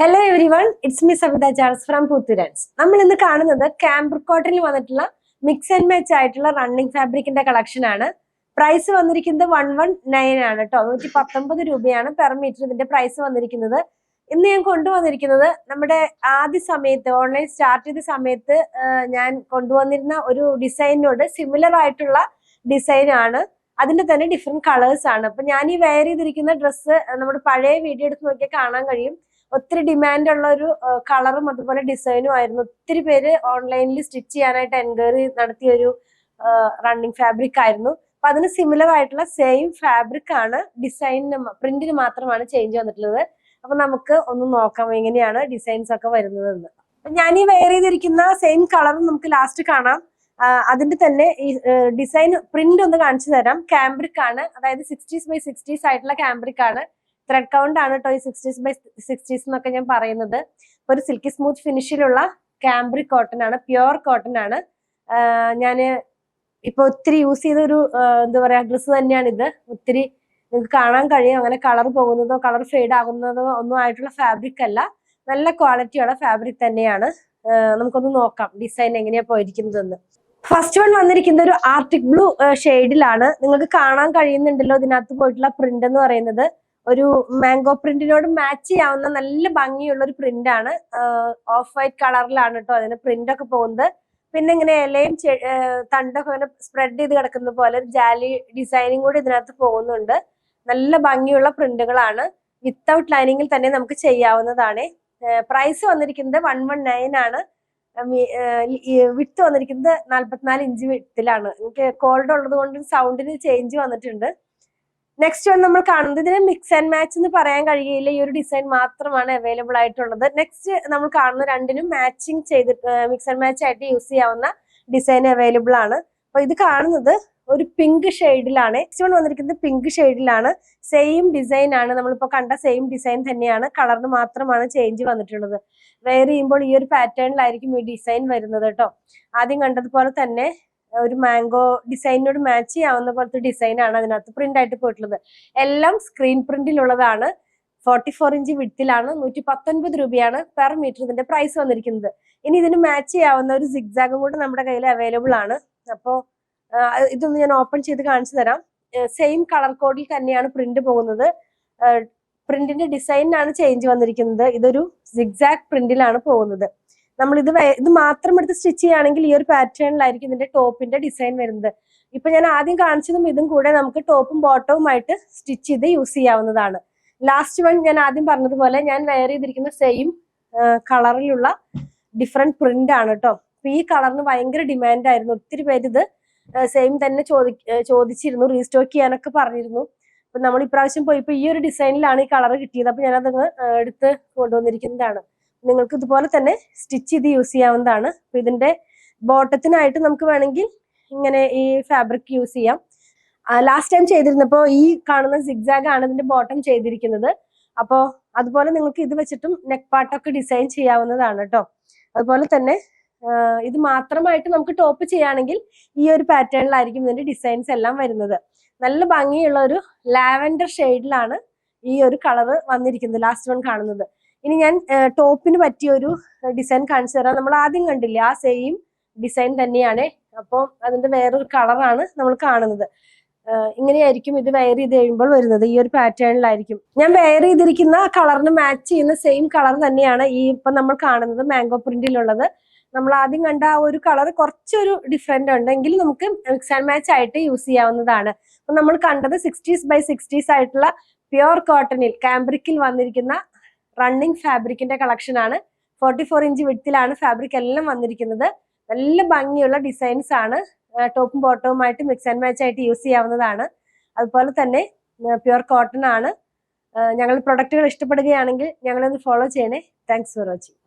Hello everyone, it's me Savitha Charles from പുത്തുരാൻസ്. നമ്മൾ ഇന്ന് കാണുന്നത് കാംബ്രിക് കോട്ടണിൽ വന്നിട്ടുള്ള മിക്സ് ആൻഡ് മാച്ച് ആയിട്ടുള്ള റണ്ണിങ് ഫാബ്രിക്കിന്റെ കളക്ഷൻ ആണ്. പ്രൈസ് വന്നിരിക്കുന്നത് 119 ആണ് കേട്ടോ. 119 രൂപയാണ് പെർ മീറ്റർ ഇതിന്റെ പ്രൈസ് വന്നിരിക്കുന്നത്. ഇന്ന് ഞാൻ കൊണ്ടുവന്നിരിക്കുന്നത് നമ്മുടെ ആദ്യ സമയത്ത് ഓൺലൈൻ സ്റ്റാർട്ട് ചെയ്ത സമയത്ത് ഞാൻ കൊണ്ടുവന്നിരുന്ന ഒരു ഡിസൈനോട് സിമിലർ ആയിട്ടുള്ള ഡിസൈൻ ആണ്. അതിന്റെ തന്നെ ഡിഫറെന്റ് കളേഴ്സ് ആണ്. അപ്പൊ ഞാൻ ഈ വെയർ ചെയ്തിരിക്കുന്ന ഡ്രസ്സ് നമ്മുടെ പഴയ വീഡിയോ എടുത്ത് നോക്കിയാൽ കാണാൻ കഴിയും. ഒത്തിരി ഡിമാൻഡ് ഉള്ള ഒരു കളറും അതുപോലെ ഡിസൈനും ആയിരുന്നു. ഒത്തിരി പേര് ഓൺലൈനിൽ സ്റ്റിച്ച് ചെയ്യാനായിട്ട് എൻക്വയറി നടത്തിയ ഒരു റണ്ണിങ് ഫാബ്രിക് ആയിരുന്നു. അപ്പൊ അതിന് സിമിലർ ആയിട്ടുള്ള സെയിം ഫാബ്രിക് ആണ്, ഡിസൈനിന് പ്രിന്റിന് മാത്രമാണ് ചേഞ്ച് വന്നിട്ടുള്ളത്. അപ്പൊ നമുക്ക് ഒന്ന് നോക്കാം എങ്ങനെയാണ് ഡിസൈൻസ് ഒക്കെ വരുന്നതെന്ന്. ഞാൻ ഈ വെയർ ചെയ്തിരിക്കുന്ന സെയിം കളറും നമുക്ക് ലാസ്റ്റ് കാണാം. അതിന്റെ തന്നെ ഈ ഡിസൈൻ പ്രിന്റ് ഒന്ന് കാണിച്ചു തരാം. കാംബ്രിക് ആണ്, അതായത് 60s by 60s ആയിട്ടുള്ള കാംബ്രിക് ആണ്. ത്രെഡ് കൗണ്ട് ആണ് കേട്ടോ ഈ 60s by 60s എന്നൊക്കെ ഞാൻ പറയുന്നത്. ഒരു സിൽക്കി സ്മൂത്ത് ഫിനിഷിലുള്ള കാംബ്രിക് കോട്ടൺ ആണ്, പ്യുവർ കോട്ടൺ ആണ്. ഞാൻ ഇപ്പൊ ഒത്തിരി യൂസ് ചെയ്ത ഒരു എന്താ പറയാ ഡ്രസ്സ് തന്നെയാണ് ഇത്. ഒത്തിരി നിങ്ങൾക്ക് കാണാൻ കഴിയും, അങ്ങനെ കളർ പോകുന്നതോ കളർ ഫെയ്ഡ് ആകുന്നതോ ഒന്നും ആയിട്ടുള്ള ഫാബ്രിക് അല്ല, നല്ല ക്വാളിറ്റിയുള്ള ഫാബ്രിക് തന്നെയാണ്. നമുക്കൊന്ന് നോക്കാം ഡിസൈൻ എങ്ങനെയാ പോയിരിക്കുന്നതെന്ന്. ഫസ്റ്റ് വൺ വന്നിരിക്കുന്നത് ഒരു ആർട്ടിക് ബ്ലൂ ഷെയ്ഡിലാണ്. നിങ്ങൾക്ക് കാണാൻ കഴിയുന്നുണ്ടല്ലോ ഇതിനകത്ത് പോയിട്ടുള്ള പ്രിന്റ് എന്ന് പറയുന്നത് ഒരു മാംഗോ പ്രിന്റിനോട് മാച്ച് ചെയ്യാവുന്ന നല്ല ഭംഗിയുള്ള ഒരു പ്രിന്റ് ആണ്. ഓഫ് വൈറ്റ് കളറിലാണ് കേട്ടോ അതിന് പ്രിന്റ് ഒക്കെ പോകുന്നത്. പിന്നെ ഇങ്ങനെ ഇലയും തണ്ടൊക്കെ ഇങ്ങനെ സ്പ്രെഡ് ചെയ്ത് കിടക്കുന്ന പോലെ ഒരു ജാലി ഡിസൈനിങ് കൂടി ഇതിനകത്ത് പോകുന്നുണ്ട്. നല്ല ഭംഗിയുള്ള പ്രിന്റുകളാണ്. വിത്തൗട്ട് ലൈനിങ്ങിൽ തന്നെ നമുക്ക് ചെയ്യാവുന്നതാണ്. പ്രൈസ് വന്നിരിക്കുന്നത് 119 ആണ്. വിട്ട് വന്നിരിക്കുന്നത് 44 ഇഞ്ച് വിട്ടിലാണ്. എനിക്ക് കോൾഡ് ഉള്ളത് കൊണ്ട് സൗണ്ടിന് ചേഞ്ച് വന്നിട്ടുണ്ട്. നെക്സ്റ്റ് വൺ നമ്മൾ കാണുന്നത്, ഇതിന് മിക്സ് ആൻഡ് മാച്ച് എന്ന് പറയാൻ കഴിയില്ല, ഈ ഒരു ഡിസൈൻ മാത്രമാണ് അവൈലബിൾ ആയിട്ടുള്ളത്. നെക്സ്റ്റ് നമ്മൾ കാണുന്ന രണ്ടിനും മാച്ചിങ് ചെയ്തിട്ട് മിക്സ് ആൻഡ് മാച്ച് ആയിട്ട് യൂസ് ചെയ്യാവുന്ന ഡിസൈൻ അവൈലബിൾ ആണ്. അപ്പൊ ഇത് കാണുന്നത് ഒരു പിങ്ക് ഷെയ്ഡിലാണ്. നെക്സ്റ്റ് വൺ വന്നിരിക്കുന്നത് പിങ്ക് ഷെയ്ഡിലാണ്. സെയിം ഡിസൈൻ ആണ്, നമ്മളിപ്പോ കണ്ട സെയിം ഡിസൈൻ തന്നെയാണ്, കളറിന് മാത്രമാണ് ചേഞ്ച് വന്നിട്ടുള്ളത്. വെയർ ചെയ്യുമ്പോൾ ഈ ഒരു പാറ്റേണിലായിരിക്കും ഈ ഡിസൈൻ വരുന്നത് കേട്ടോ. ആദ്യം കണ്ടതുപോലെ തന്നെ ഒരു മാംഗോ ഡിസൈനോട് മാച്ച് ചെയ്യാവുന്ന പോലത്തെ ഡിസൈൻ ആണ് അതിനകത്ത് പ്രിന്റ് ആയിട്ട് പോയിട്ടുള്ളത്. എല്ലാം സ്ക്രീൻ പ്രിന്റിലുള്ളതാണ്. 44 ഇഞ്ച് വിഡ്ത്തിലാണ്. 119 രൂപയാണ് പെർ മീറ്റർ ഇതിന്റെ പ്രൈസ് വന്നിരിക്കുന്നത്. ഇനി ഇതിന് മാച്ച് ചെയ്യാവുന്ന ഒരു സിഗ്സാഗും കൂടെ നമ്മുടെ കയ്യിൽ അവൈലബിൾ ആണ്. അപ്പോൾ ഇതൊന്ന് ഞാൻ ഓപ്പൺ ചെയ്ത് കാണിച്ചു തരാം. സെയിം കളർ കോഡിൽ തന്നെയാണ് പ്രിന്റ് പോകുന്നത്. പ്രിന്റിന്റെ ഡിസൈനാണ് ചേഞ്ച് വന്നിരിക്കുന്നത്. ഇതൊരു സിഗ്സാഗ് പ്രിന്റിലാണ് പോകുന്നത്. നമ്മൾ ഇത് മാത്രം എടുത്ത് സ്റ്റിച്ച് ചെയ്യുകയാണെങ്കിൽ ഈ ഒരു പാറ്റേണിലായിരിക്കും ഇതിന്റെ ടോപ്പിന്റെ ഡിസൈൻ വരുന്നത്. ഇപ്പൊ ഞാൻ ആദ്യം കാണിച്ചതും ഇതും കൂടെ നമുക്ക് ടോപ്പും ബോട്ടവുമായിട്ട് സ്റ്റിച്ച് ചെയ്ത് യൂസ് ചെയ്യാവുന്നതാണ്. ലാസ്റ്റ് വൺ ഞാൻ ആദ്യം പറഞ്ഞതുപോലെ ഞാൻ വെയർ ചെയ്തിരിക്കുന്ന സെയിം കളറിലുള്ള ഡിഫറെന്റ് പ്രിന്റ് ആണ് കേട്ടോ. അപ്പൊ ഈ കളറിന് ഭയങ്കര ഡിമാൻഡ് ആയിരുന്നു. ഒത്തിരി പേര് ഇത് സെയിം തന്നെ ചോദിച്ചിരുന്നു, റീസ്റ്റോക്ക് ചെയ്യാനൊക്കെ പറഞ്ഞിരുന്നു. അപ്പൊ നമ്മൾ ഇപ്രാവശ്യം പോയപ്പോ ഈ ഒരു ഡിസൈനിലാണ് ഈ കളർ കിട്ടിയത്. അപ്പൊ ഞാനതങ്ങ് എടുത്ത് കൊണ്ടുവന്നിരിക്കുന്നതാണ്. നിങ്ങൾക്ക് ഇതുപോലെ തന്നെ സ്റ്റിച്ച് ചെയ്ത് യൂസ് ചെയ്യാവുന്നതാണ്. അപ്പൊ ഇതിന്റെ ബോട്ടത്തിനായിട്ട് നമുക്ക് വേണമെങ്കിൽ ഇങ്ങനെ ഈ ഫാബ്രിക് യൂസ് ചെയ്യാം. ലാസ്റ്റ് ടൈം ചെയ്തിരുന്നപ്പോ ഈ കാണുന്ന സിഗ്സാഗ് ആണ് ഇതിന്റെ ബോട്ടം ചെയ്തിരിക്കുന്നത്. അപ്പോ അതുപോലെ നിങ്ങൾക്ക് ഇത് വെച്ചിട്ടും നെക്ക് പാർട്ടൊക്കെ ഡിസൈൻ ചെയ്യാവുന്നതാണ് കേട്ടോ. അതുപോലെ തന്നെ ഇത് മാത്രമായിട്ട് നമുക്ക് ടോപ്പ് ചെയ്യുകയാണെങ്കിൽ ഈ ഒരു പാറ്റേണിലായിരിക്കും ഇതിന്റെ ഡിസൈൻസ് എല്ലാം വരുന്നത്. നല്ല ഭംഗിയുള്ള ഒരു ലാവൻഡർ ഷെയ്ഡിലാണ് ഈ ഒരു കളറ് വന്നിരിക്കുന്നത്, ലാസ്റ്റ് വൺ കാണുന്നത്. ഇനി ഞാൻ ടോപ്പിന് പറ്റിയ ഒരു ഡിസൈൻ കാണിച്ചു തരാം. നമ്മൾ ആദ്യം കണ്ടില്ലേ ആ സെയിം ഡിസൈൻ തന്നെയാണ്. അപ്പോൾ അതിന്റെ വേറൊരു കളറാണ് നമ്മൾ കാണുന്നത്. ഇങ്ങനെയായിരിക്കും ഇത് വെയർ ചെയ്ത് കഴിയുമ്പോൾ വരുന്നത്. ഈ ഒരു പാറ്റേണിലായിരിക്കും. ഞാൻ വെയർ ചെയ്തിരിക്കുന്ന കളറിന് മാച്ച് ചെയ്യുന്ന സെയിം കളർ തന്നെയാണ് ഈ ഇപ്പൊ നമ്മൾ കാണുന്നത് മാംഗോ പ്രിന്റിലുള്ളത്. നമ്മൾ ആദ്യം കണ്ട ആ ഒരു കളർ കുറച്ചൊരു ഡിഫറെന്റ് ഉണ്ടെങ്കിൽ നമുക്ക് മിക്സ് ആൻഡ് മാച്ച് ആയിട്ട് യൂസ് ചെയ്യാവുന്നതാണ്. അപ്പൊ നമ്മൾ കണ്ടത് 60s by 60s ആയിട്ടുള്ള പ്യുവർ കോട്ടണിൽ കാംബ്രിക്കിൽ വന്നിരിക്കുന്ന റണ്ണിങ് ഫാബ്രിക്കിന്റെ കളക്ഷൻ ആണ്. 44 ഇഞ്ച് വിഡ്ത്തിലാണ് ഫാബ്രിക് എല്ലാം വന്നിരിക്കുന്നത്. നല്ല ഭംഗിയുള്ള ഡിസൈൻസ് ആണ്. ടോപ്പും ബോട്ടവുമായിട്ട് മിക്സ് ആൻഡ് മാച്ച് ആയിട്ട് യൂസ് ചെയ്യാവുന്നതാണ്. അതുപോലെ തന്നെ പ്യുവർ കോട്ടൺ ആണ്. ഞങ്ങൾ പ്രൊഡക്റ്റുകൾ ഇഷ്ടപ്പെടുകയാണെങ്കിൽ ഞങ്ങളൊന്ന് ഫോളോ ചെയ്യണേ. Thanks for watching.